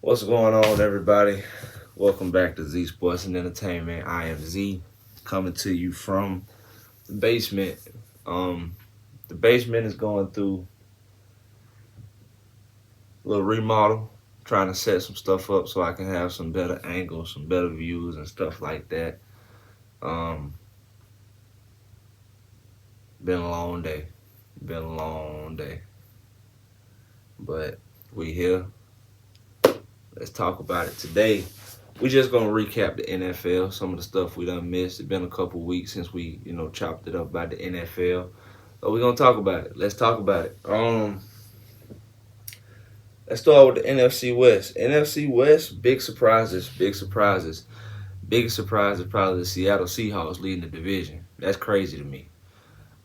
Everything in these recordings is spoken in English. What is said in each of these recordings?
What's going on, everybody? Welcome back to Z Sports and Entertainment. I am Z, coming to you from the basement. Um, the basement is going through a little remodel, trying to set some stuff up so I can have some better angles, some better views, and stuff like that. Um, been a long day. Been a long day, but we here. Let's talk about it today. We just gonna recap the NFL, some of the stuff we done missed. It's been a couple weeks since we, chopped it up about the NFL. So we're gonna talk about it. Let's talk about it. Let's start with the NFC West. NFC West, big surprises, big surprises. Biggest surprise is probably the Seattle Seahawks leading the division. That's crazy to me.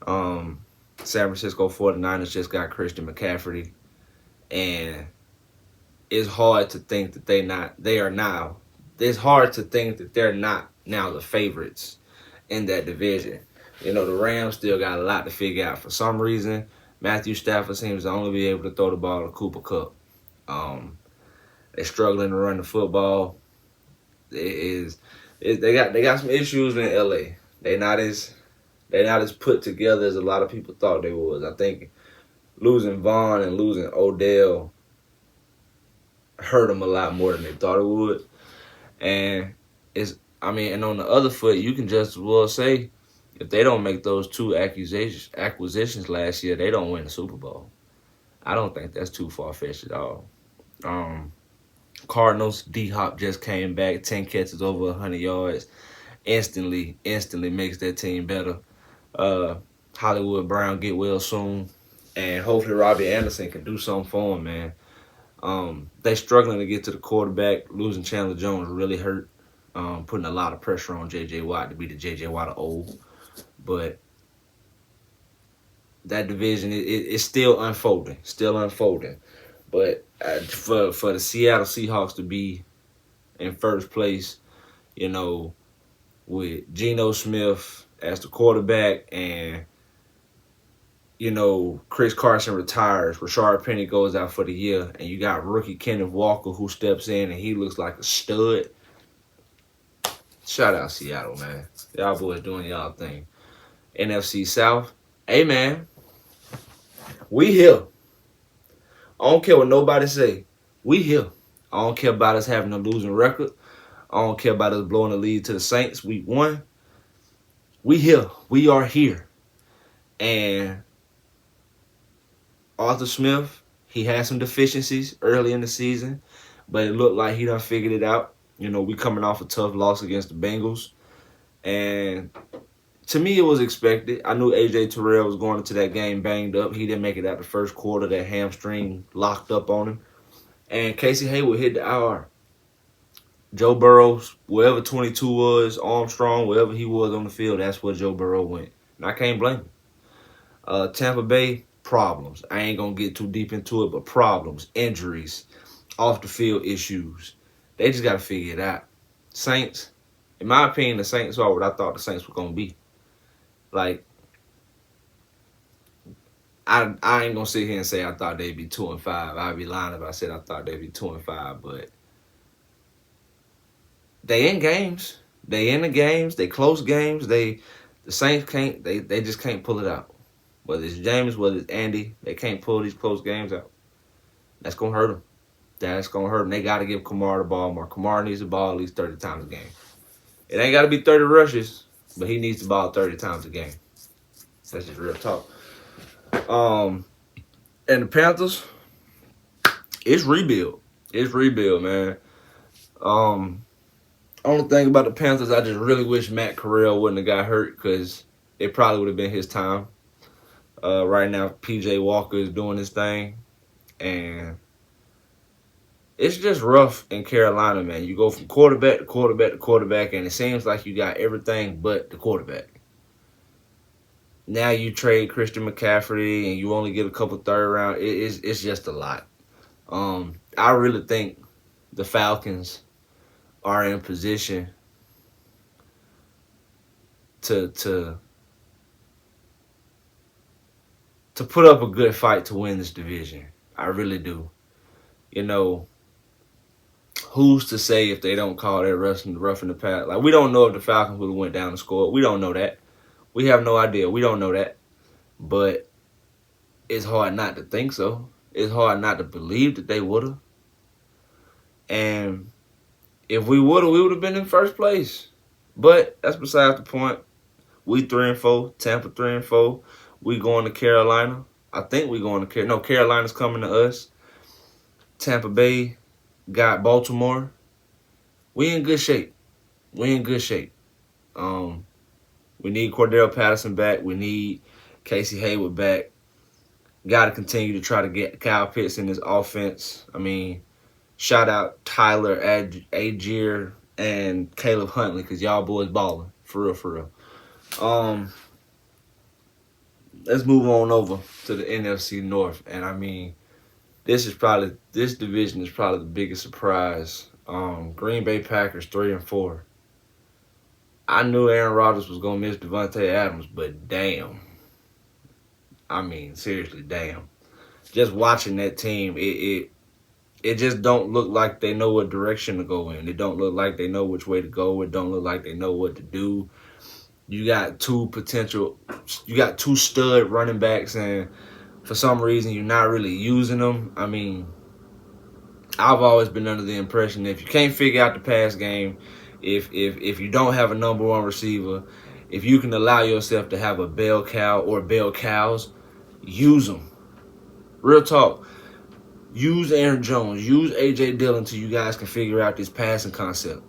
Um, San Francisco 49ers just got Christian McCaffrey, and it's hard to think that they are now. It's hard to think that they're not now the favorites in that division. The Rams still got a lot to figure out. For some reason, Matthew Stafford seems to only be able to throw the ball to Cooper Kupp. They're struggling to run the football. They got some issues in LA. They not as put together as a lot of people thought they was. I think losing Vaughn and losing Odell hurt them a lot more than they thought it would. And and on the other foot, you can just as well say if they don't make those two acquisitions last year, they don't win the Super Bowl. I don't think that's too far fetched at all. Um, Cardinals, D Hop just came back, 10 catches over 100 yards, instantly makes that team better. Uh, Hollywood Brown get well soon, and hopefully Robbie Anderson can do something for him, man. They struggling to get to the quarterback. Losing Chandler Jones really hurt. Putting a lot of pressure on J.J. Watt to be the J.J. Watt of old. But that division is still unfolding. But for the Seattle Seahawks to be in first place, you know, with Geno Smith as the quarterback and Chris Carson retires, Rashard Penny goes out for the year, and you got rookie Kenneth Walker who steps in and he looks like a stud. Shout out Seattle, man. Y'all boys doing y'all thing. NFC South, hey man, we here. I don't care what nobody say. We here. I don't care about us having a losing record. I don't care about us blowing the lead to the Saints week 1. We here. We are here. And Arthur Smith, he had some deficiencies early in the season, but it looked like he done figured it out. We coming off a tough loss against the Bengals. And to me, it was expected. I knew A.J. Terrell was going into that game banged up. He didn't make it out the first quarter. That hamstring locked up on him. And Casey Hayward hit the IR. Joe Burrow, wherever 22 was, Armstrong, wherever he was on the field, that's where Joe Burrow went. And I can't blame him. Tampa Bay, problems. I ain't going to get too deep into it, but problems, injuries, off the field issues. They just got to figure it out. Saints, in my opinion, the Saints are what I thought the Saints were going to be. Like, I ain't going to sit here and say I thought they'd be 2-5. I'd be lying if I said I thought they'd be 2-5, but they in games. They in the games. They close games. The Saints can't. They just can't pull it out. Whether it's James, whether it's Andy, they can't pull these close games out. That's gonna hurt them. That's gonna hurt them. They gotta give Kamara the ball more. Kamara needs the ball at least 30 times a game. It ain't gotta be 30 rushes, but he needs the ball 30 times a game. That's just real talk. And the Panthers, it's rebuild. It's rebuild, man. Only thing about the Panthers, I just really wish Matt Corral wouldn't have got hurt because it probably would have been his time. Right now, P.J. Walker is doing his thing, and it's just rough in Carolina, man. You go from quarterback to quarterback to quarterback, and it seems like you got everything but the quarterback. Now you trade Christian McCaffrey, and you only get a couple third round. It's just a lot. I really think the Falcons are in position to put up a good fight to win this division. I really do. who's to say if they don't call that roughing the pass? Like, we don't know if the Falcons would have went down and scored. We don't know that. We have no idea. We don't know that. But it's hard not to think so. It's hard not to believe that they would have. And if we would have been in first place. But that's besides the point. We 3-4. Tampa 3-4. We going to Carolina. I think we going to Carolina. No, Carolina's coming to us. Tampa Bay got Baltimore. We in good shape. We in good shape. We need Cordell Patterson back. We need Casey Hayward back. Got to continue to try to get Kyle Pitts in this offense. I mean, shout out Tyler Agier and Caleb Huntley, because y'all boys balling. For real, for real. Let's move on over to the NFC North. And I mean, this division is probably the biggest surprise. Green Bay Packers 3-4. I knew Aaron Rodgers was gonna miss Devontae Adams, but damn. I mean, seriously, damn. Just watching that team, it just don't look like they know what direction to go in. It don't look like they know which way to go. It don't look like they know what to do. You got two stud running backs, and for some reason you're not really using them. I mean, I've always been under the impression that if you can't figure out the pass game, if you don't have a number one receiver, if you can allow yourself to have a bell cow or bell cows, use them. Real talk. Use Aaron Jones. Use A.J. Dillon till you guys can figure out this passing concept.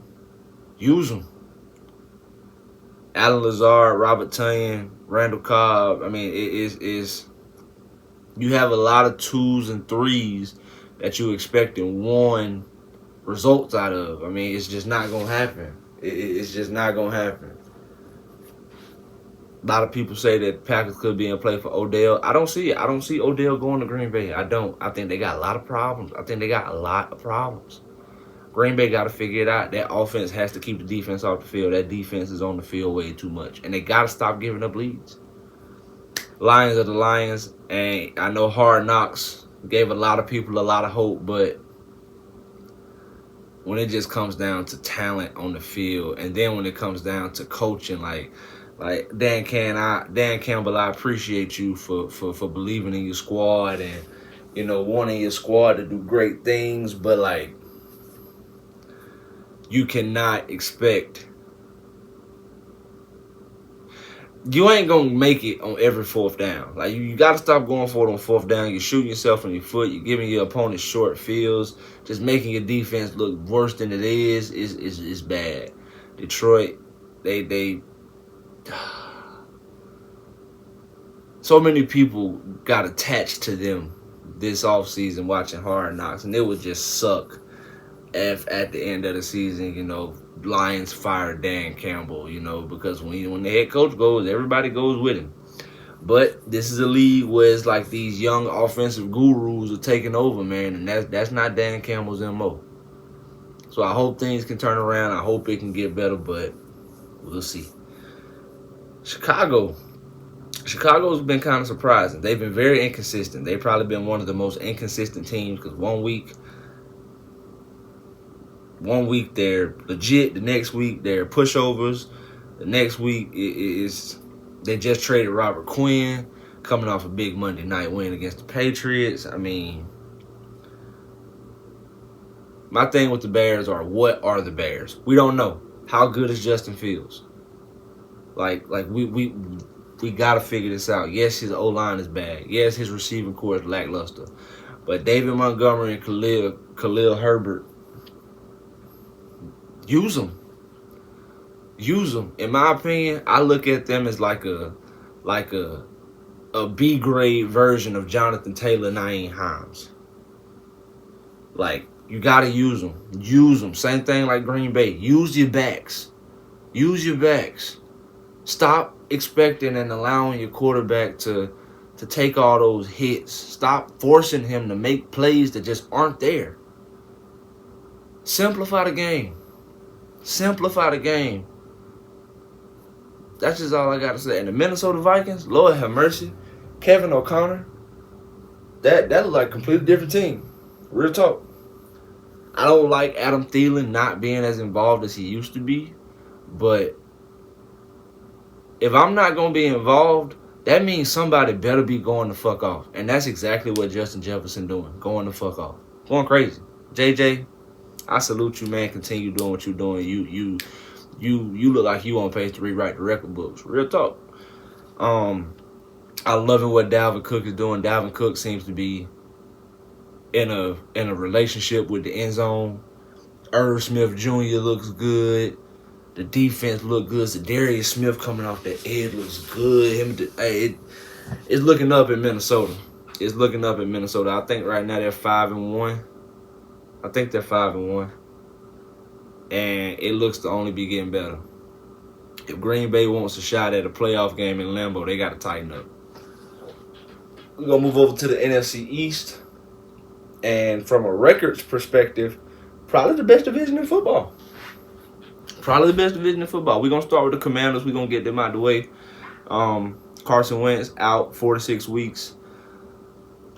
Use them. Alan Lazard, Robert Tonyan, Randall Cobb. I mean, you have a lot of 2s and 3s that you expect in one results out of. I mean, it's just not going to happen. It's just not going to happen. A lot of people say that Packers could be in play for Odell. I don't see it. I don't see Odell going to Green Bay. I don't. I think they got a lot of problems. Green Bay got to figure it out. That offense has to keep the defense off the field. That defense is on the field way too much. And they got to stop giving up leads. Lions are the Lions. And I know Hard Knocks gave a lot of people a lot of hope, but when it just comes down to talent on the field, and then when it comes down to coaching, like Dan Campbell, I appreciate you for believing in your squad and, you know, wanting your squad to do great things, but like, you cannot expect. You ain't going to make it on every fourth down. Like, you got to stop going for it on fourth down. You're shooting yourself in your foot. You're giving your opponent short fields. Just making your defense look worse than it is bad. Detroit, they so many people got attached to them this offseason watching Hard Knocks, and it would just suck if at the end of the season, you know, Lions fired Dan Campbell, you know, because when the head coach goes, everybody goes with him. But this is a league where it's like these young offensive gurus are taking over, man, and that's not Dan Campbell's MO. So I hope things can turn around. I hope it can get better, but we'll see. Chicago's been kind of surprising. They've been very inconsistent. They've probably been one of the most inconsistent teams because one week they're legit, the next week they're pushovers, the next week they just traded Robert Quinn, coming off a big Monday night win against the Patriots. I mean, my thing with the Bears are, what are the Bears? We don't know. How good is Justin Fields? Like we gotta figure this out. Yes, his O-line is bad. Yes, his receiving core is lackluster. But David Montgomery and Khalil Herbert, use them. Use them. In my opinion, I look at them as like a B-grade version of Jonathan Taylor, Nyheim Hines. Like, you got to use them. Use them. Same thing like Green Bay. Use your backs. Use your backs. Stop expecting and allowing your quarterback to take all those hits. Stop forcing him to make plays that just aren't there. Simplify the game. Simplify the game. That's just all I got to say. And the Minnesota Vikings, Lord have mercy, Kevin O'Connor, that look like a completely different team. Real talk. I don't like Adam Thielen not being as involved as he used to be, but if I'm not going to be involved, that means somebody better be going the fuck off. And that's exactly what Justin Jefferson doing, going the fuck off. Going crazy. JJ, I salute you, man. Continue doing what you're doing. You look like you on pace to rewrite the record books. Real talk. I love what Dalvin Cook is doing. Dalvin Cook seems to be in a relationship with the end zone. Irv Smith Jr. looks good. The defense look good. Darius Smith coming off the edge looks good. It's looking up in Minnesota. It's looking up in Minnesota. I think right now they're 5-1. I think they're 5-1. And it looks to only be getting better. If Green Bay wants a shot at a playoff game in Lambeau, they got to tighten up. We're going to move over to the NFC East. And from a records perspective, probably the best division in football. Probably the best division in football. We're going to start with the Commanders. We're going to get them out of the way. Carson Wentz out 4 to 6 weeks.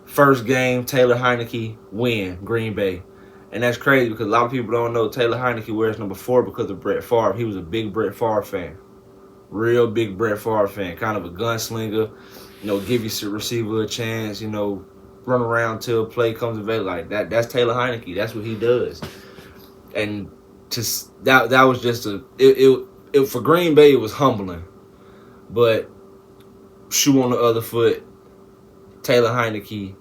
First game, Taylor Heineke win, Green Bay. And that's crazy because a lot of people don't know Taylor Heineke wears number 4 because of Brett Favre. He was a big Brett Favre fan. Real big Brett Favre fan. Kind of a gunslinger. Give your receiver a chance, run around till a play comes available. Like that. That's Taylor Heineke. That's what he does. And that was just it for Green Bay, it was humbling. But shoe on the other foot, Taylor Heineke,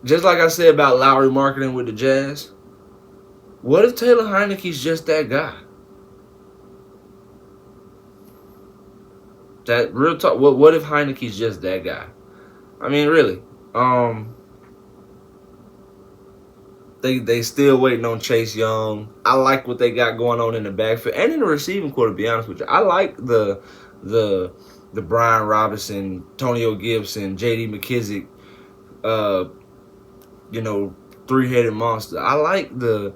just like I said about Lowry marketing with the Jazz, what if Taylor Heineke's just that guy? That real talk. What if Heineke's just that guy? I mean, really. They still waiting on Chase Young. I like what they got going on in the backfield and in the receiving corps, to be honest with you. I like the Brian Robinson, Antonio Gibson, J.D. McKissick, three-headed monster. I like the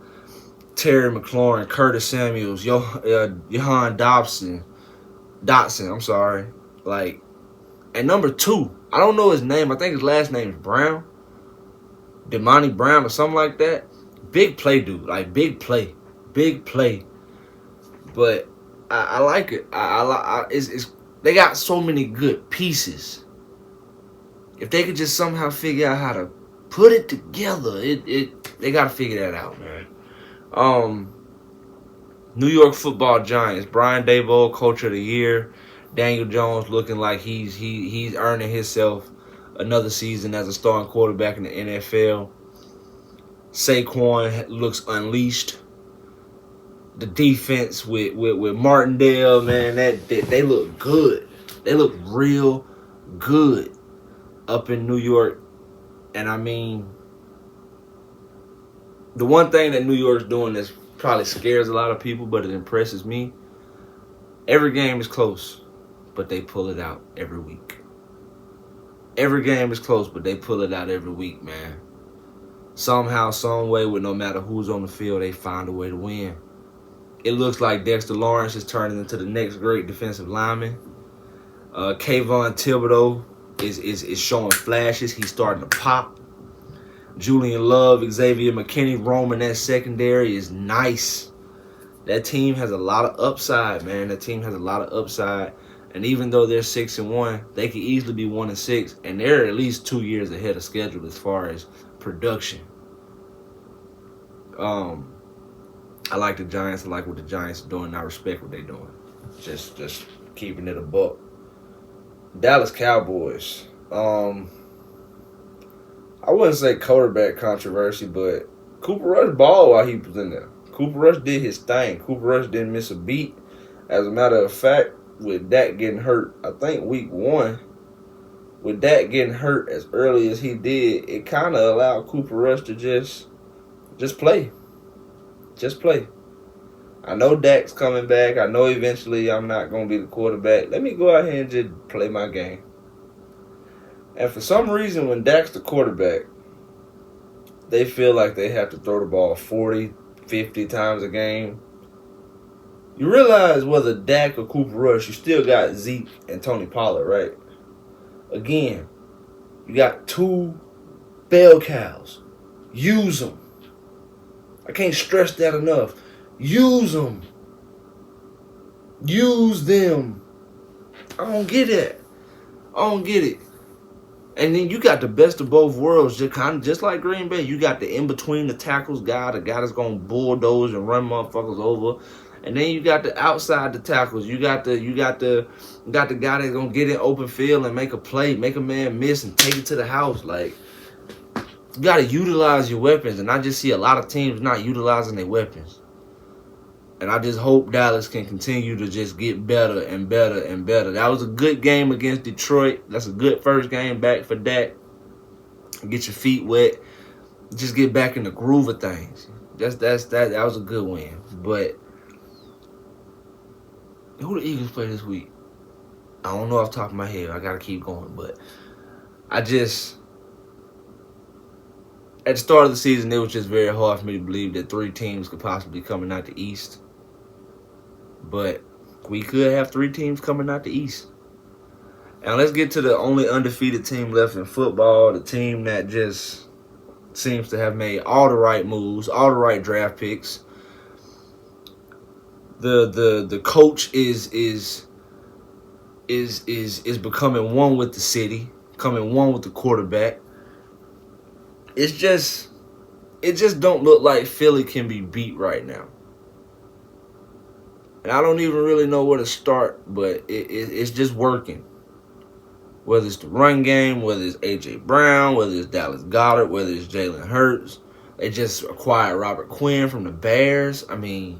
Terry McLaurin, Curtis Samuels, Jahan Dotson. I'm sorry. And number 2, I don't know his name. I think his last name is Brown. Damani Brown or something like that. Big play dude. Big play. But I like it. They got so many good pieces. If they could just somehow figure out how to put it together, they got to figure that out, man. New York Football Giants. Brian Daboll, Coach of the Year. Daniel Jones looking like he's earning himself another season as a starting quarterback in the NFL. Saquon looks unleashed. The defense with Martindale, man, they look good. They look real good up in New York. And I mean, the one thing that New York's doing that probably scares a lot of people, but it impresses me. Every game is close, but they pull it out every week. Every game is close, but they pull it out every week, man. Somehow, some way, with no matter who's on the field, they find a way to win. It looks like Dexter Lawrence is turning into the next great defensive lineman. Kayvon Thibodeau is showing flashes. He's starting to pop. Julian Love, Xavier McKinney roaming that secondary is nice. That team has a lot of upside, man. That team has a lot of upside. And even though they're 6-1, they could easily be 1-6, and they're at least 2 years ahead of schedule as far as production. I like the Giants. I like what the Giants are doing. I respect what they're doing. Just keeping it a buck. Dallas Cowboys. I wouldn't say quarterback controversy, but Cooper Rush balled while he was in there. Cooper Rush did his thing. Cooper Rush didn't miss a beat. As a matter of fact, with Dak getting hurt, I think week 1, with Dak getting hurt as early as he did, it kind of allowed Cooper Rush to just play. Just play. I know Dak's coming back. I know eventually I'm not going to be the quarterback. Let me go out here and just play my game. And for some reason, when Dak's the quarterback, they feel like they have to throw the ball 40, 50 times a game. You realize whether Dak or Cooper Rush, you still got Zeke and Tony Pollard, right? Again, you got 2 Bell cows. Use them. I can't stress that enough. Use them. Use them. I don't get it. I don't get it. And then you got the best of both worlds, just like Green Bay. You got the in between the tackles guy, the guy that's gonna bulldoze and run motherfuckers over, and then you got the outside the tackles. You got the guy that's gonna get in open field and make a play, make a man miss and take it to the house. Like, you gotta utilize your weapons, and I just see a lot of teams not utilizing their weapons. And I just hope Dallas can continue to just get better and better and better. That was a good game against Detroit. That's a good first game back for Dak. Get your feet wet. Just get back in the groove of things. That was a good win. But who the Eagles play this week? I don't know off the top of my head. I got to keep going. But at the start of the season, it was just very hard for me to believe that 3 teams could possibly be coming out the East. But we could have 3 teams coming out the East. And let's get to the only undefeated team left in football, the team that just seems to have made all the right moves, all the right draft picks. The coach is becoming one with the city, becoming one with the quarterback. It just don't look like Philly can be beat right now. And I don't even really know where to start, but it's just working. Whether it's the run game, whether it's A.J. Brown, whether it's Dallas Goedert, whether it's Jalen Hurts. They just acquired Robert Quinn from the Bears. I mean,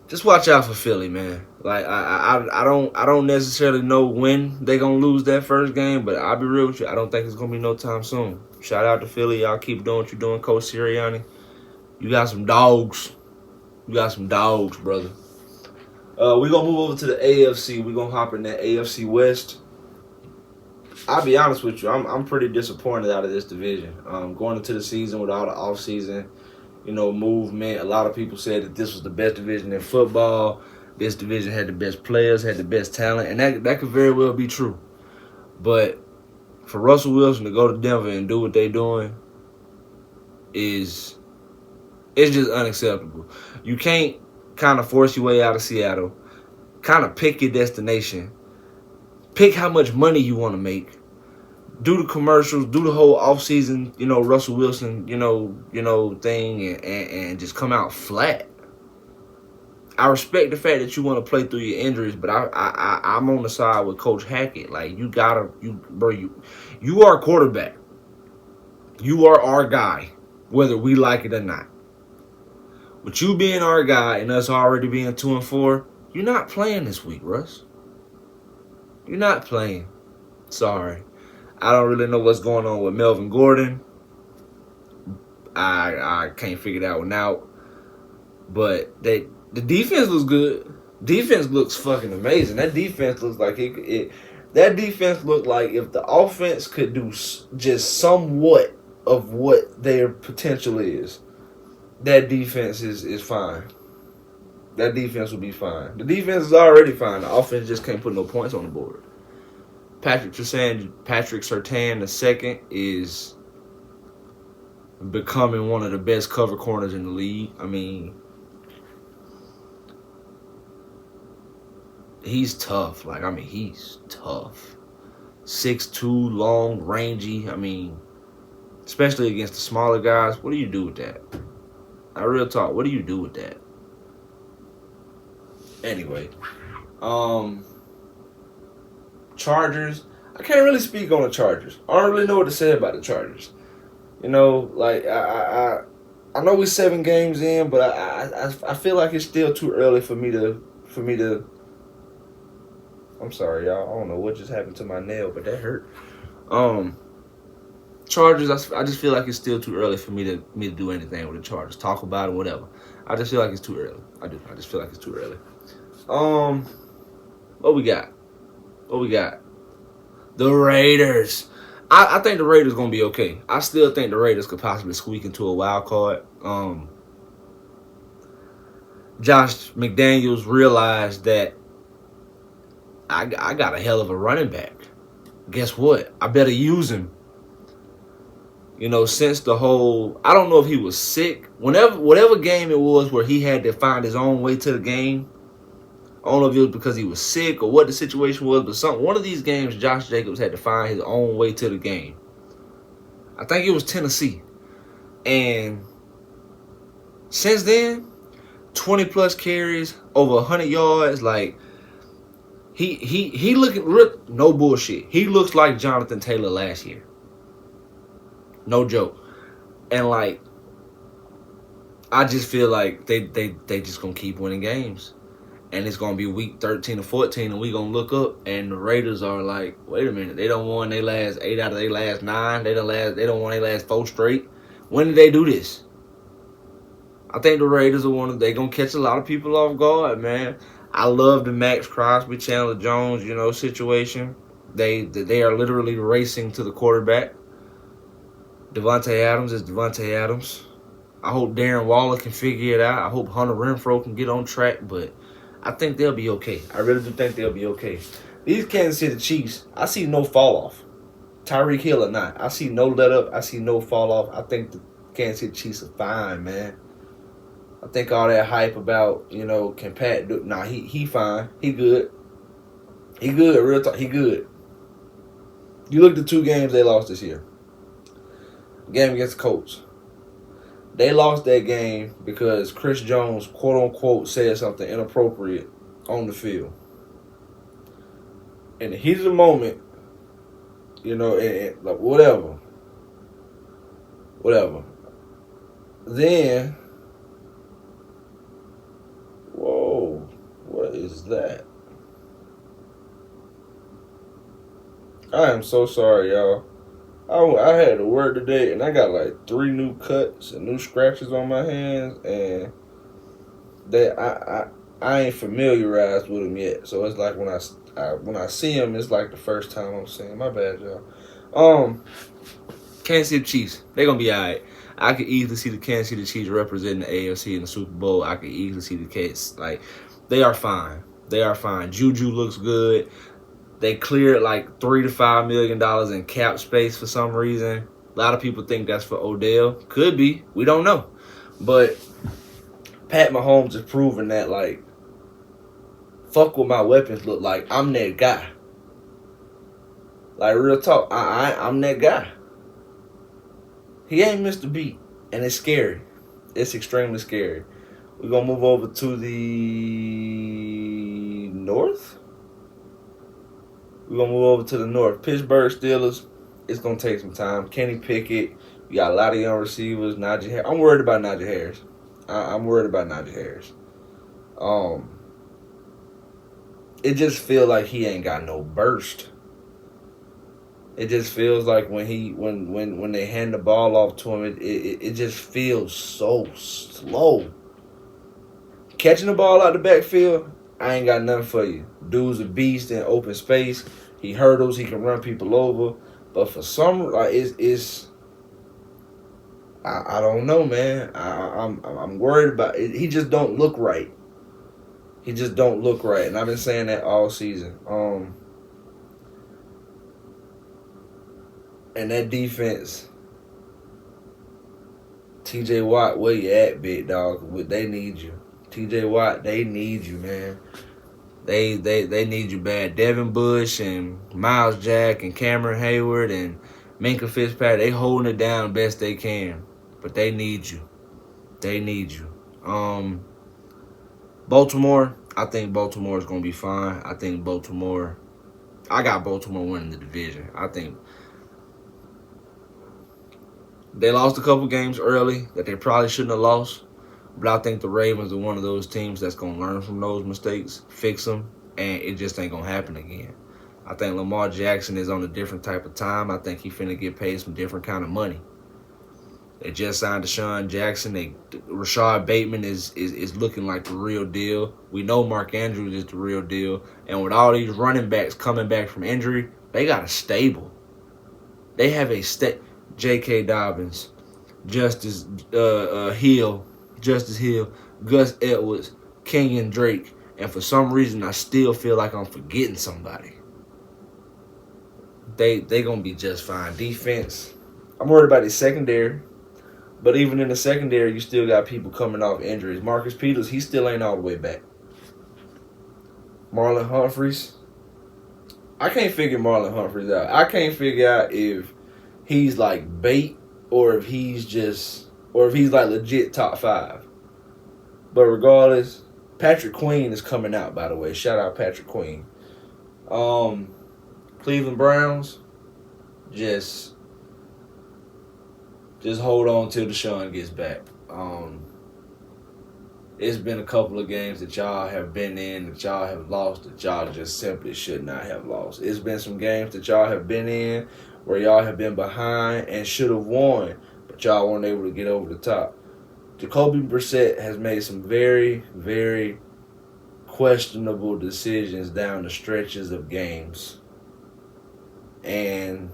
just watch out for Philly, man. Like, I don't necessarily know when they're going to lose that first game, but I'll be real with you. I don't think it's going to be no time soon. Shout out to Philly. Y'all keep doing what you're doing, Coach Sirianni. You got some dogs. You got some dogs, brother. We're going to move over to the AFC. We're going to hop in that AFC West. I'll be honest with you. I'm pretty disappointed out of this division. Going into the season with all the offseason, movement. A lot of people said that this was the best division in football. This division had the best players, had the best talent, and that could very well be true. But for Russell Wilson to go to Denver and do what they're doing it's just unacceptable. You can't kind of force your way out of Seattle, kind of pick your destination, pick how much money you want to make, do the commercials, do the whole offseason, Russell Wilson, thing, and just come out flat. I respect the fact that you want to play through your injuries, but I'm on the side with Coach Hackett. Like, you are a quarterback. You are our guy, whether we like it or not. With you being our guy and us already being 2-4, you're not playing this week, Russ. You're not playing. Sorry. I don't really know what's going on with Melvin Gordon. I can't figure that one out. But the defense looks good. Defense looks fucking amazing. That defense looks like that defense looked like if the offense could do just somewhat of what their potential is, that defense is fine. That defense will be fine. The defense is already fine. The offense just can't put no points on the board. Patrick Surtain II is becoming one of the best cover corners in the league. I mean, he's tough. He's tough. 6'2", long, rangy. I mean, especially against the smaller guys. What do you do with that? Real talk. What do you do with that? Anyway, Chargers. I can't really speak on the Chargers. I don't really know what to say about the Chargers. I know we're 7 games in, but I feel like it's still too early for me to. I'm sorry, y'all. I don't know what just happened to my nail, but that hurt. Chargers. I just feel like it's still too early for me to do anything with the Chargers. Talk about it, whatever. I just feel like it's too early. I do. I just feel like it's too early. What we got? The Raiders. I think the Raiders gonna be okay. I still think the Raiders could possibly squeak into a wild card. Josh McDaniels realized that I got a hell of a running back. Guess what? I better use him. since the whole, I don't know if he was sick. Whatever game it was where he had to find his own way to the game. I don't know if it was because he was sick or what the situation was, but one of these games, Josh Jacobs had to find his own way to the game. I think it was Tennessee. And since then, 20 plus carries, over 100 yards, like he looking real, no bullshit. He looks like Jonathan Taylor last year. No joke. And like, I just feel like they just gonna keep winning games. And it's gonna be week 13 or 14, and we gonna look up, and the Raiders are like, wait a minute, they don't won their last 8 out of their last 9. They don't won their last 4 straight. When did they do this? I think the Raiders are they gonna catch a lot of people off guard, man. I love the Max Crosby, Chandler Jones, situation. They are literally racing to the quarterback. Devontae Adams is Devontae Adams. I hope Darren Waller can figure it out. I hope Hunter Renfrow can get on track, but I think they'll be okay. I really do think they'll be okay. These Kansas City Chiefs, I see no fall off. Tyreek Hill or not, I see no let up. I see no fall off. I think the Kansas City Chiefs are fine, man. I think all that hype about, can Pat do? Nah, he fine. He good. He good. Real talk. He good. You look at the 2 games they lost this year. Game against the Colts. They lost that game because Chris Jones, quote unquote, said something inappropriate on the field. In the heat of the moment, and like whatever. Then, whoa, what is that? I am so sorry, y'all. I had to work today, and I got like 3 new cuts and new scratches on my hands, and that I ain't familiarized with them yet. So it's like when I see them, it's like the first time I'm seeing them. My bad, y'all. Kansas City Chiefs, they gonna be alright. I could easily see the Kansas City Chiefs representing the AFC in the Super Bowl. I could easily see the case. Like, they are fine. They are fine. Juju looks good. They cleared like $3 to $5 million in cap space for some reason. A lot of people think that's for Odell. Could be. We don't know. But Pat Mahomes is proving that, like, fuck what my weapons look like. I'm that guy. Like, real talk. I'm that guy. He ain't missed a beat. And it's scary. It's extremely scary. We're going to move over to the north. We're going to move over to the north. Pittsburgh Steelers, it's going to take some time. Kenny Pickett, you got a lot of young receivers. Najee Harris. I'm worried about Najee Harris. I'm worried about Najee Harris. It just feels like he ain't got no burst. It just feels like when they hand the ball off to him, it just feels so slow. Catching the ball out the backfield, I ain't got nothing for you. Dude's a beast in open space. He hurdles. He can run people over. But for some, like I don't know, man. I'm worried about it. He just don't look right. He just don't look right, and I've been saying that all season. And that defense, TJ Watt, where you at, big dog? They need you. TJ Watt, they need you, man. They need you bad. Devin Bush and Miles Jack and Cameron Hayward and Minkah Fitzpatrick, they holding it down best they can. But they need you. They need you. Baltimore, I think Baltimore is going to be fine. I got Baltimore winning the division. I think they lost a couple games early that they probably shouldn't have lost. But I think the Ravens are one of those teams that's going to learn from those mistakes, fix them, and it just ain't going to happen again. I think Lamar Jackson is on a different type of time. I think he finna get paid some different kind of money. They just signed Deshaun Jackson. Rashad Bateman is looking like the real deal. We know Mark Andrews is the real deal. And with all these running backs coming back from injury, they got a stable. They have a J.K. Dobbins, Justice Hill, Gus Edwards, Kenyon Drake, and for some reason I still feel like I'm forgetting somebody. They gonna be just fine. Defense, I'm worried about the secondary. But even in the secondary, you still got people coming off injuries. Marcus Peters, he still ain't all the way back. Marlon Humphreys, I can't figure Marlon Humphreys out. I can't figure out if he's like bait or if he's like legit top 5. But regardless, Patrick Queen is coming out, by the way. Shout out Patrick Queen. Cleveland Browns, just hold on till Deshaun gets back. It's been a couple of games that y'all have been in, that y'all have lost, that y'all just simply should not have lost. It's been some games that y'all have been in where y'all have been behind and should have won, but y'all weren't able to get over the top. Jacoby Brissett has made some very, very questionable decisions down the stretches of games. And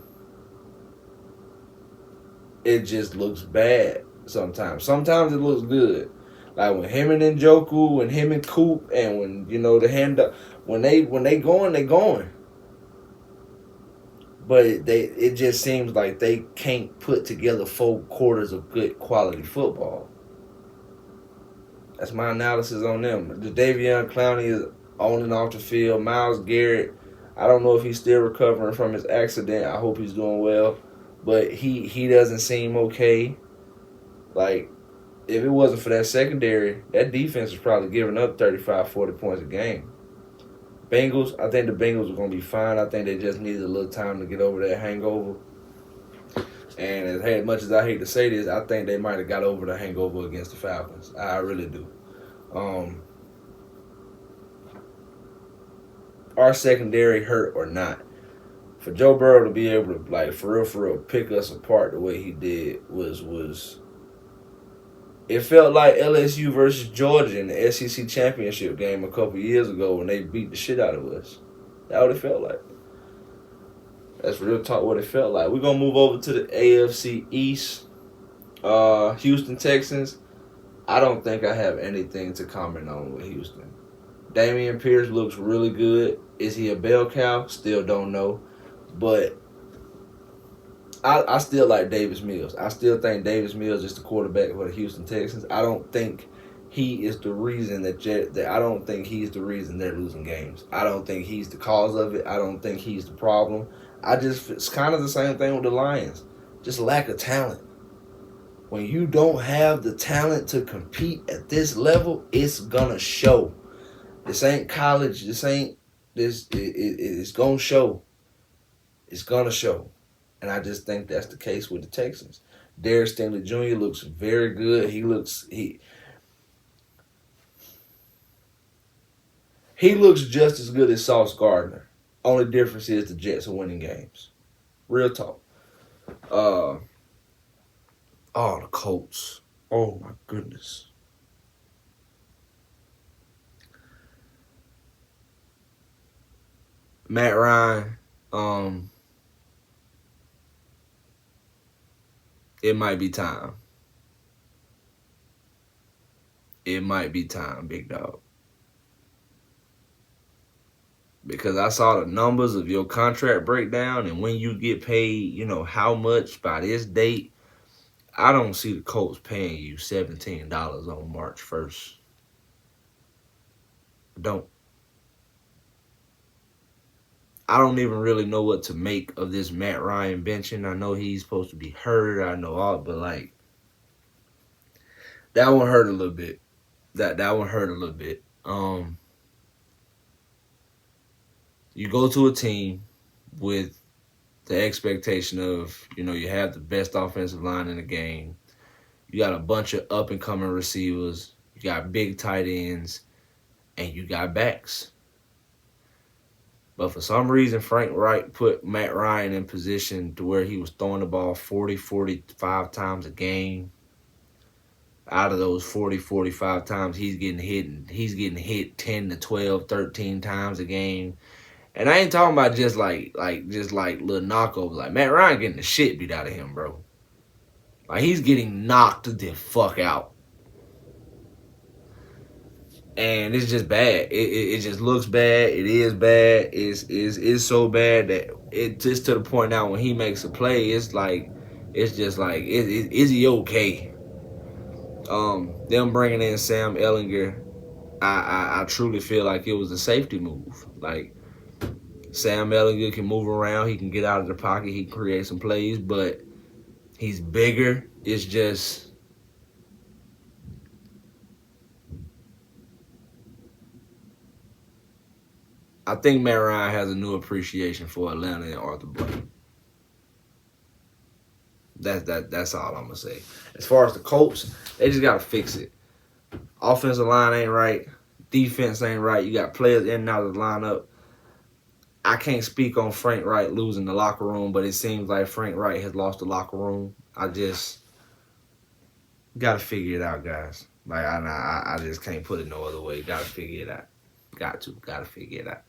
it just looks bad sometimes. Sometimes it looks good. Like when him and Njoku and him and Coop and when, the hand up, when they going, they going. But it just seems like they can't put together 4 quarters of good quality football. That's my analysis on them. Jadeveon Clowney is on and off the field. Myles Garrett, I don't know if he's still recovering from his accident. I hope he's doing well. But he doesn't seem okay. Like, if it wasn't for that secondary, that defense was probably giving up 35, 40 points a game. Bengals, I think the Bengals are going to be fine. I think they just needed a little time to get over that hangover. And as much as I hate to say this, I think they might have got over the hangover against the Falcons. I really do. Our secondary hurt or not, for Joe Burrow to be able to, like, for real, pick us apart the way he did was it felt like LSU versus Georgia in the SEC championship game a couple years ago when they beat the shit out of us. That's what it felt like. That's real talk what it felt like. We're going to move over to the AFC East. Houston Texans, I don't think I have anything to comment on with Houston. Dameon Pierce looks really good. Is he a bell cow? Still don't know. But I still like Davis Mills. I still think Davis Mills is the quarterback for the Houston Texans. I don't think he is the reason I don't think he's the reason they're losing games. I don't think he's the cause of it. I don't think he's the problem. It's kind of the same thing with the Lions. Just lack of talent. When you don't have the talent to compete at this level, it's gonna show. This ain't college. It's gonna show. It's gonna show. And I just think that's the case with the Texans. Derek Stingley Jr. looks very good. He looks just as good as Sauce Gardner. Only difference is the Jets are winning games. Real talk. The Colts. Oh my goodness. Matt Ryan, it might be time. It might be time, big dog. Because I saw the numbers of your contract breakdown and when you get paid, how much by this date. I don't see the Colts paying you $17 on March 1st. I don't even really know what to make of this Matt Ryan benching. I know he's supposed to be hurt. I know all, but like that one hurt a little bit. That one hurt a little bit. You go to a team with the expectation of, you have the best offensive line in the game. You got a bunch of up-and-coming receivers. You got big tight ends. And you got backs. But for some reason, Frank Reich put Matt Ryan in position to where he was throwing the ball 40, 45 times a game. Out of those 40, 45 times, he's getting hit 10 to 12, 13 times a game. And I ain't talking about just like little knockovers. Like, Matt Ryan getting the shit beat out of him, bro. Like, he's getting knocked the fuck out. And it's just bad. It just looks bad. It is bad. It's so bad that it just to the point now when he makes a play, it's like It's just like, is he okay? Them bringing in Sam Ellinger, I truly feel like it was a safety move. Like, Sam Ellinger can move around, he can get out of the pocket, he can create some plays, but he's bigger. It's just, I think Matt Ryan has a new appreciation for Atlanta and Arthur Blank. That's all I'm gonna say. As far as the Colts, they just gotta fix it. Offensive line ain't right, defense ain't right. You got players in and out of the lineup. I can't speak on Frank Wright losing the locker room, but it seems like Frank Wright has lost the locker room. I just gotta figure it out, guys. Like I just can't put it no other way. Gotta figure it out. Gotta figure it out.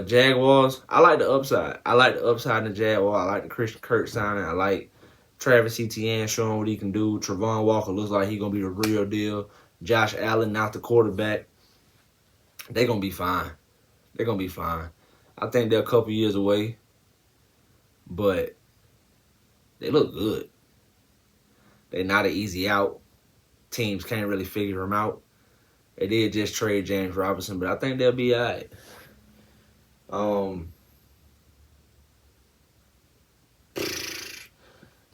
Jaguars, I like the upside. I like the upside in the Jaguars. I like the Christian Kirk signing. I like Travis Etienne showing what he can do. Travon Walker looks like he's going to be the real deal. Josh Allen, not the quarterback. They're going to be fine. They're going to be fine. I think they're a couple years away, but they look good. They're not an easy out. Teams can't really figure them out. They did just trade James Robinson, but I think they'll be all right.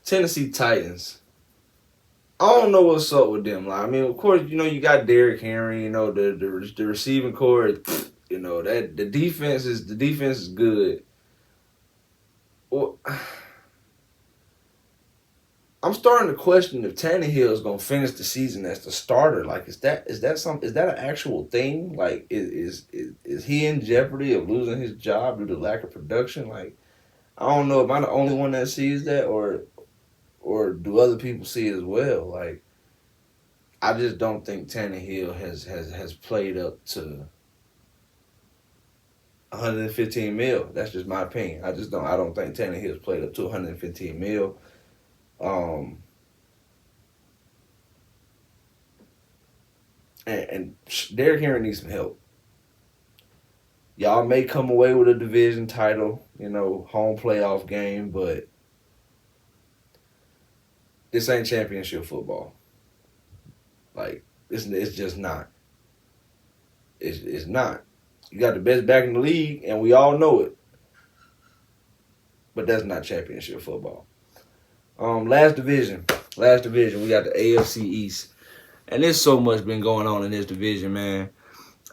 Tennessee Titans. I don't know what's up with them. Like, I mean, of course, you got Derrick Henry. The receiving core. That the defense is good. Well, I'm starting to question if Tannehill is gonna finish the season as the starter. Like, is that an actual thing? Like, is he in jeopardy of losing his job due to lack of production? Like, I don't know. Am I the only one that sees that, or do other people see it as well? Like, I just don't think Tannehill has played up to 115 mil. That's just my opinion. I don't think Tannehill's played up to 115 mil. And Derrick Henry needs some help. Y'all may come away with a division title, home playoff game, but this ain't championship football. Like, it's just not. It's not. You got the best back in the league, and we all know it. But that's not championship football. Last division, we got the AFC East. And there's so much been going on in this division, man.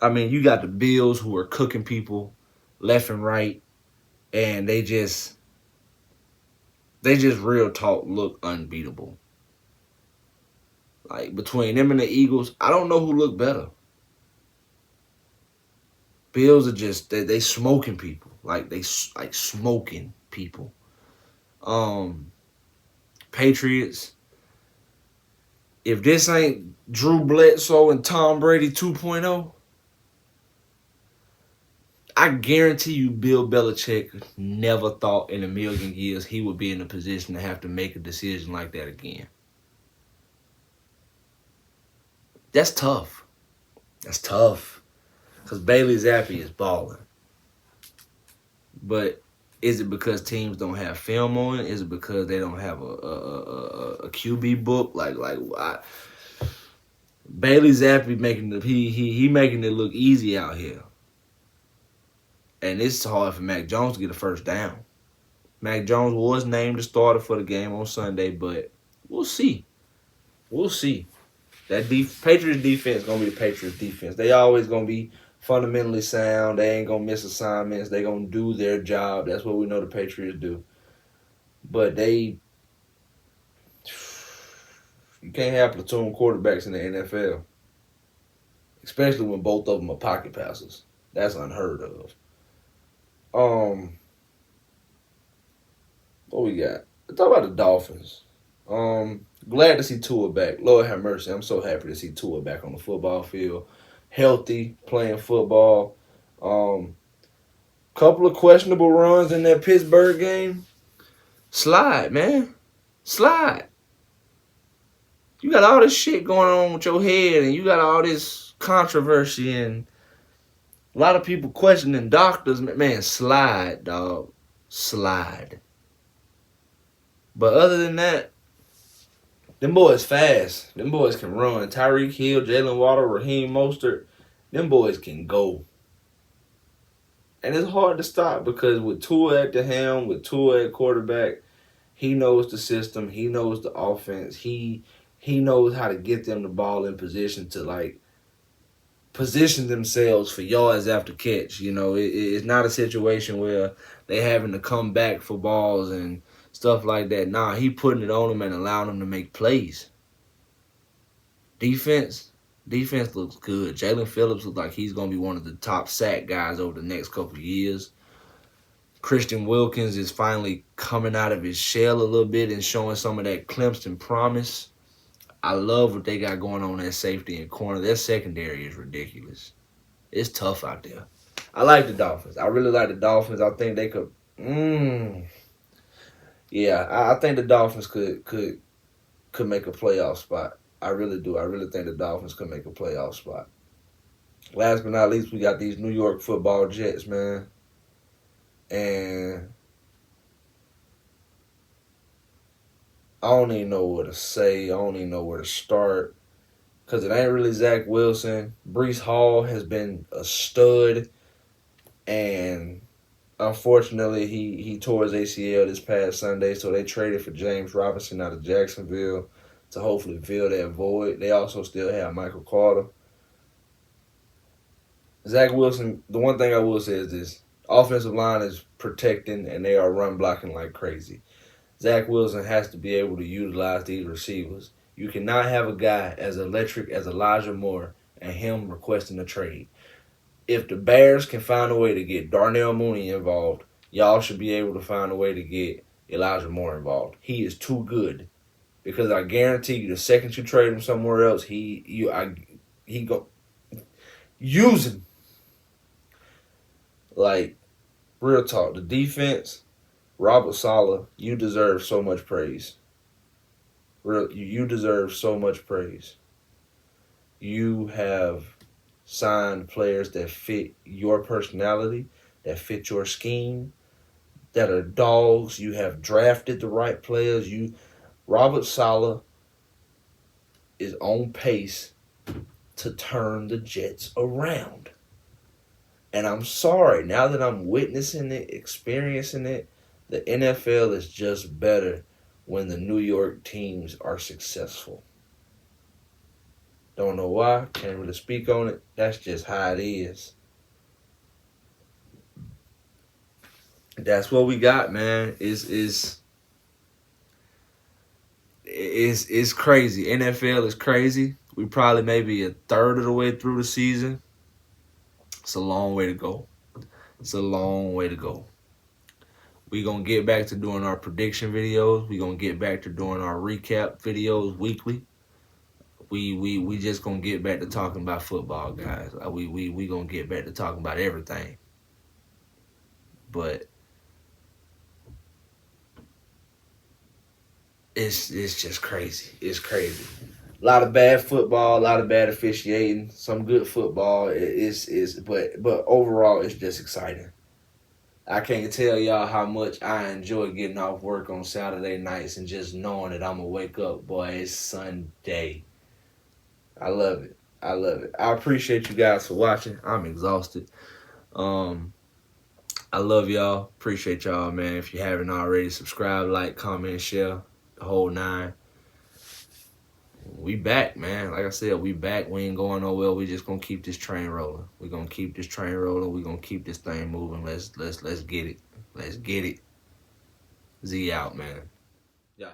I mean, you got the Bills who are cooking people left and right, and they just real talk look unbeatable. Like, between them and the Eagles, I don't know who look better. Bills are just they smoking people. Like, they smoking people. Patriots, if this ain't Drew Bledsoe and Tom Brady 2.0, I guarantee you Bill Belichick never thought in a million years he would be in a position to have to make a decision like that again. That's tough. Because Bailey Zappi is balling. But is it because teams don't have film on it? Is it because they don't have a QB book? Bailey Zappi making making it look easy out here. And it's hard for Mac Jones to get a first down. Mac Jones was named the starter for the game on Sunday, but we'll see. That Patriots defense is going to be the Patriots defense. They always going to be fundamentally sound. They ain't going to miss assignments. They going to do their job. That's what we know the Patriots do. But you can't have platoon quarterbacks in the NFL. Especially when both of them are pocket passers. That's unheard of. What we got? Let's talk about the Dolphins. Glad to see Tua back. Lord have mercy. I'm so happy to see Tua back on the football field. Healthy, playing football. Couple of questionable runs in that Pittsburgh game. Slide, man. Slide. You got all this shit going on with your head, and you got all this controversy, and a lot of people questioning doctors. Man, slide, dog. Slide. But other than that, them boys fast. Them boys can run. Tyreek Hill, Jalen Waddle, Raheem Mostert, them boys can go. And it's hard to stop because with Tua at the helm, with Tua at quarterback, he knows the system. He knows the offense. He knows how to get them the ball in position to like position themselves for yards after catch. You know, it's not a situation where they having to come back for balls and stuff like that. Nah, he putting it on them and allowing them to make plays. Defense looks good. Jalen Phillips looks like he's going to be one of the top sack guys over the next couple of years. Christian Wilkins is finally coming out of his shell a little bit and showing some of that Clemson promise. I love what they got going on at safety and corner. Their secondary is ridiculous. It's tough out there. I like the Dolphins. I really like the Dolphins. I think they could. Yeah, I think the Dolphins could make a playoff spot. I really do. I really think the Dolphins could make a playoff spot. Last but not least, we got these New York Football Jets, man. And I don't even know what to say. I don't even know where to start. Because it ain't really Zach Wilson. Breece Hall has been a stud. And unfortunately, he tore his ACL this past Sunday. So they traded for James Robinson out of Jacksonville to hopefully fill that void. They also still have Michael Carter. Zach Wilson, the one thing I will say is this. Offensive line is protecting, and they are run blocking like crazy. Zach Wilson has to be able to utilize these receivers. You cannot have a guy as electric as Elijah Moore and him requesting a trade. If the Bears can find a way to get Darnell Mooney involved, y'all should be able to find a way to get Elijah Moore involved. He is too good. Because I guarantee you, the second you trade him somewhere else, he go use him. Like, real talk, the defense, Robert Saleh, you deserve so much praise. You deserve so much praise. You have signed players that fit your personality, that fit your scheme, that are dogs. You have drafted the right players. Robert Saleh is on pace to turn the Jets around. And I'm sorry, now that I'm witnessing it, experiencing it, the NFL is just better when the New York teams are successful. Don't know why, can't really speak on it. That's just how it is. That's what we got, man. It's crazy. NFL is crazy. We probably maybe a third of the way through the season. It's a long way to go. It's a long way to go. We're going to get back to doing our prediction videos. We're going to get back to doing our recap videos weekly. We just going to get back to talking about football, guys. We going to get back to talking about everything. But it's just crazy. It's crazy. A lot of bad football, a lot of bad officiating, some good football. But overall, it's just exciting. I can't tell y'all how much I enjoy getting off work on Saturday nights and just knowing that I'm going to wake up, boy, it's Sunday. I love it. I love it. I appreciate you guys for watching. I'm exhausted. I love y'all. Appreciate y'all, man. If you haven't already, subscribe, like, comment, share, the whole 9. We back, man. Like I said, we back. We ain't going nowhere. We just gonna keep this train rolling. We gonna keep this train rolling. We gonna keep this thing moving. Let's get it. Let's get it. Z out, man. Yeah.